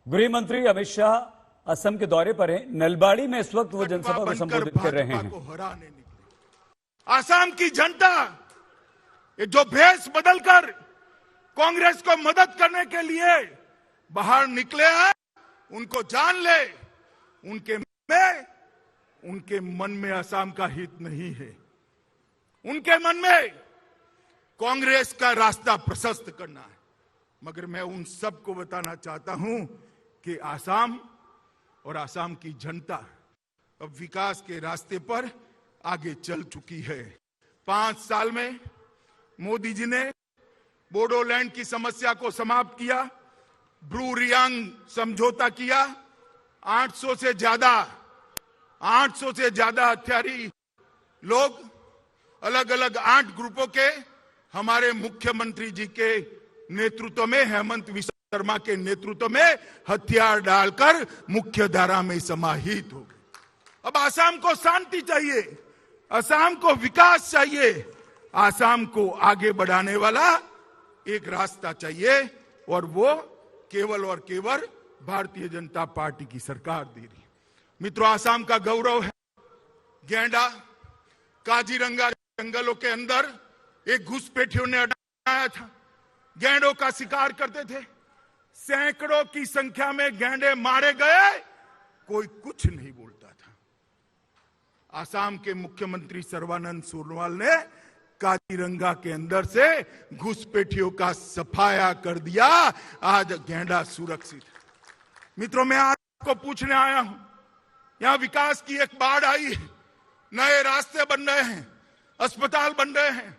गृह मंत्री अमित शाह असम के दौरे पर हैं। नलबाड़ी में इस वक्त वो जनसभा को संबोधित कर रहे हैं। आसाम की जनता जो भेष बदलकर कांग्रेस को मदद करने के लिए बाहर निकले हैं, उनको जान ले, उनके मन में असम का हित नहीं है। उनके मन में कांग्रेस का रास्ता प्रशस्त करना है। मगर मैं उन सबको बताना चाहता हूं कि आसाम और आसाम की जनता अब विकास के रास्ते पर आगे चल चुकी है। 5 साल में मोदी जी ने बोडोलैंड की समस्या को समाप्त किया, ब्रू रियांग समझौता किया, 800 से ज्यादा हथियारी लोग अलग अलग 8 ग्रुपों के हमारे मुख्यमंत्री जी के नेतृत्व में, हेमंत विश्व शर्मा के नेतृत्व में हथियार डालकर मुख्य धारा में समाहित हो गए। अब आसाम को शांति चाहिए, आसाम को विकास चाहिए, आसाम को आगे बढ़ाने वाला एक रास्ता चाहिए, और वो केवल और केवल भारतीय जनता पार्टी की सरकार दे रही है। मित्रों, आसाम का गौरव है गेंडा। काजीरंगा जंगलों के अंदर एक घुसपैठियों ने अड़ाया था, गैंडों का शिकार करते थे, सैकड़ों की संख्या में गैंडे मारे गए, कोई कुछ नहीं बोलता था। आसाम के मुख्यमंत्री सर्बानंद सोनोवाल ने काजीरंगा के अंदर से घुसपैठियों का सफाया कर दिया। आज गैंडा सुरक्षित है। मित्रों, मैं आपको पूछने आया हूं, यहां विकास की एक बाढ़ आई है, नए रास्ते बन रहे हैं, अस्पताल बन रहे हैं,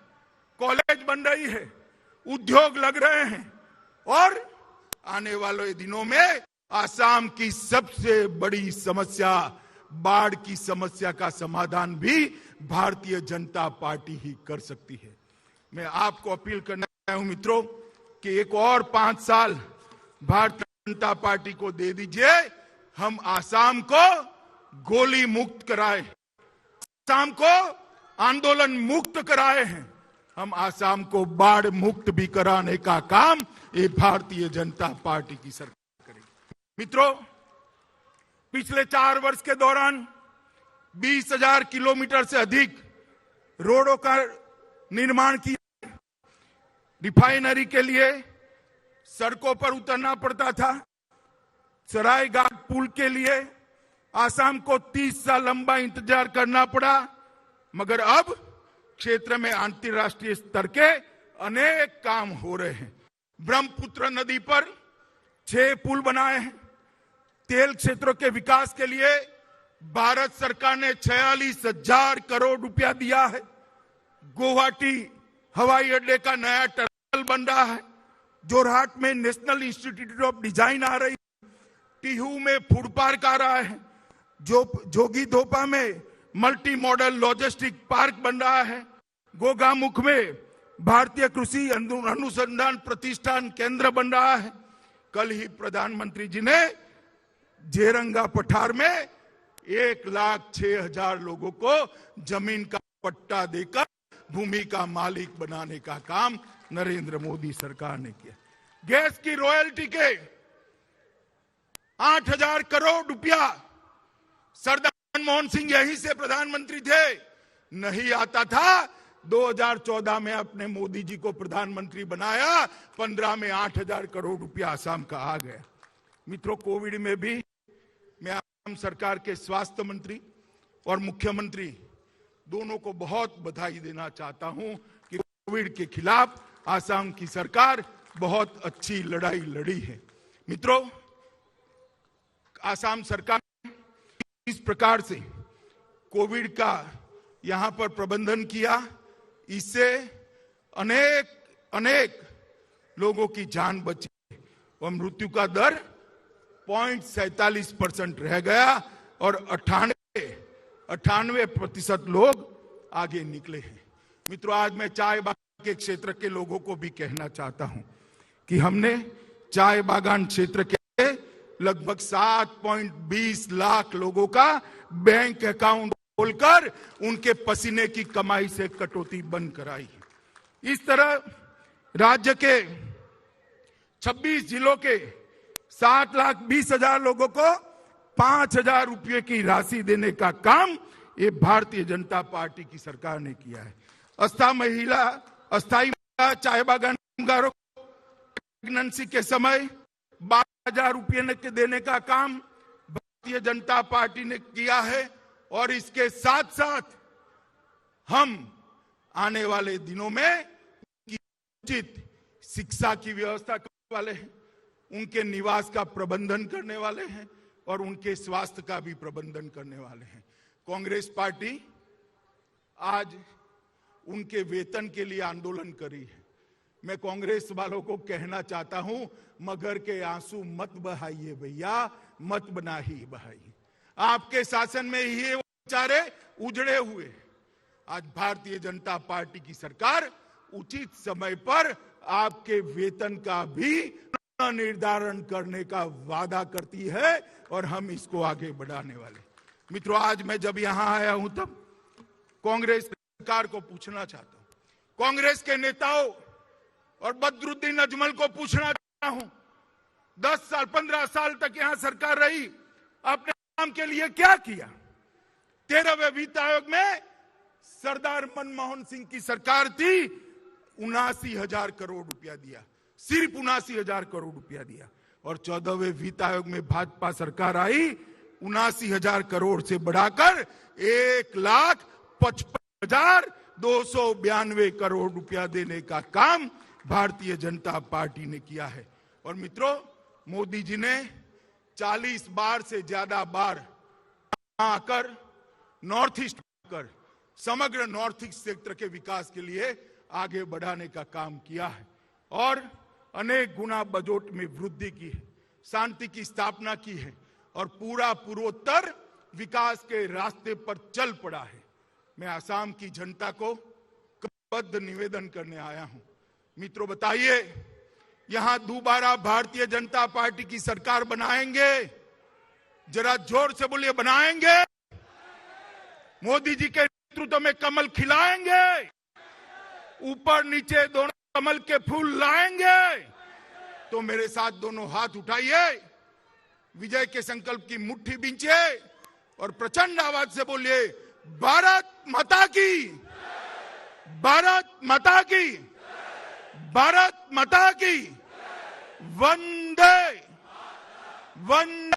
कॉलेज बन रही है, उद्योग लग रहे हैं, और आने वाले दिनों में आसाम की सबसे बड़ी समस्या, बाढ़ की समस्या का समाधान भी भारतीय जनता पार्टी ही कर सकती है। मैं आपको अपील करना चाहता हूं मित्रों कि एक और 5 साल भारतीय जनता पार्टी को दे दीजिए, हम आसाम को गोली मुक्त कराए, आसाम को आंदोलन मुक्त कराए हैं, हम आसाम को बाढ़ मुक्त भी कराने का काम ये भारतीय जनता पार्टी की सरकार करेगी। मित्रों, पिछले 4 वर्ष के दौरान 20,000 किलोमीटर से अधिक रोडों का निर्माण किया। रिफाइनरी के लिए सड़कों पर उतरना पड़ता था। सरायघाट पुल के लिए आसाम को 30 साल लंबा इंतजार करना पड़ा। मगर अब क्षेत्र में अंतर्राष्ट्रीय स्तर के अनेक काम हो रहे हैं। ब्रह्मपुत्र नदी पर 6 पुल बनाए हैं। तेल क्षेत्रों के विकास के लिए भारत सरकार ने 46,000 करोड़ रुपया दिया है। गुवाहाटी हवाई अड्डे का नया टर्मिनल बन रहा है। जोरहाट में नेशनल इंस्टीट्यूट ऑफ डिजाइन आ रही है। टिहू में फूड पार्क आ रहा है। जोगीघोपा में मल्टी मॉडल लॉजिस्टिक पार्क बन रहा है। गोगामुख में भारतीय कृषि अनुसंधान प्रतिष्ठान केंद्र बन रहा है। कल ही प्रधानमंत्री जी ने जेरंगा पठार में 1,06,000 लोगों को जमीन का पट्टा देकर भूमि का मालिक बनाने का काम नरेंद्र मोदी सरकार ने किया। गैस की रॉयल्टी के 8,000 करोड़ रुपया, सरदार मनमोहन सिंह यहीं से प्रधानमंत्री थे, नहीं आता था। 2014 में अपने मोदी जी को प्रधानमंत्री बनाया, 15 में 8,000 करोड़ रुपया आसाम का आ गया। मित्रों, कोविड में भी मैं आसाम सरकार के स्वास्थ्य मंत्री और मुख्यमंत्री दोनों को बहुत बधाई देना चाहता हूं कि कोविड के खिलाफ आसाम की सरकार बहुत अच्छी लड़ाई लड़ी है। मित्रों, आसाम सरकार इस प्रकार से कोविड का यहां पर प्रबंधन किया, इससे अनेक लोगों की जान बची और मृत्यु का दर 0.47% रह गया और 98% लोग आगे निकले हैं। मित्रों, आज मैं चाय बागान के क्षेत्र के लोगों को भी कहना चाहता हूं कि हमने चाय बागान क्षेत्र के लगभग 7.20 लाख लोगों का बैंक अकाउंट खोलकर उनके पसीने की कमाई से कटौती बंद कराई। इस तरह राज्य के 26 जिलों के 7,20,000 लोगों को 5,000 रुपये की राशि देने का काम ये भारतीय जनता पार्टी की सरकार ने किया है। अस्थायी महिला चाय बागान कामगारों को प्रेगनेंसी के समय 12,000 रुपये देने का काम भारतीय जनता पार्टी ने किया है। और इसके साथ साथ हम आने वाले दिनों में उचित शिक्षा की व्यवस्था करने वाले हैं, उनके निवास का प्रबंधन करने वाले हैं और उनके स्वास्थ्य का भी प्रबंधन करने वाले हैं। कांग्रेस पार्टी आज उनके वेतन के लिए आंदोलन करी है। मैं कांग्रेस वालों को कहना चाहता हूं, मगर के आंसू मत बहाइए भैया, मत बहाइए। आपके शासन में ये बेचारे उजड़े हुए। आज भारतीय जनता पार्टी की सरकार उचित समय पर आपके वेतन का भी निर्धारण करने का वादा करती है और हम इसको आगे बढ़ाने वाले। मित्रों, आज मैं जब यहां आया हूं तब कांग्रेस सरकार को पूछना चाहता हूं, कांग्रेस के नेताओं और बदरुद्दीन अजमल को पूछना चाहता हूं, 10 साल 15 साल तक यहां सरकार रही, आपने काम के लिए क्या किया? 13वें वित्त आयोग में सरदार मनमोहन सिंह की सरकार थी, 79,000 करोड़ रुपया दिया, सिर्फ 79,000 करोड़ रुपया दिया। और 14वें वित्त आयोग में भाजपा सरकार आई, 79,000 करोड़ से बढ़ाकर 1,55,292 करोड़ रुपया देने का काम भारतीय जनता पार्टी ने किया है। और मित्रों, मोदी जी ने 40 बार से ज्यादा बार आकर नॉर्थ ईस्ट कर समग्र नॉर्थ ईस्ट क्षेत्र के विकास के लिए आगे बढ़ाने का काम किया है और अनेक गुना बजट में वृद्धि की है, शांति की स्थापना की है और पूरा पूर्वोत्तर विकास के रास्ते पर चल पड़ा है। मैं आसाम की जनता को बद्ध निवेदन करने आया हूं। मित्रों, बताइए, यहां दोबारा भारतीय जनता पार्टी की सरकार बनाएंगे? जरा जोर से बोलिए, बनाएंगे? मोदी जी के नेतृत्व में कमल खिलाएंगे? ऊपर नीचे दोनों कमल के फूल लाएंगे? तो मेरे साथ दोनों हाथ उठाइए, विजय के संकल्प की मुट्ठी बींचिए और प्रचंड आवाज से बोलिए, भारत माता की, भारत माता की, भारत माता की, वंदे वंदे।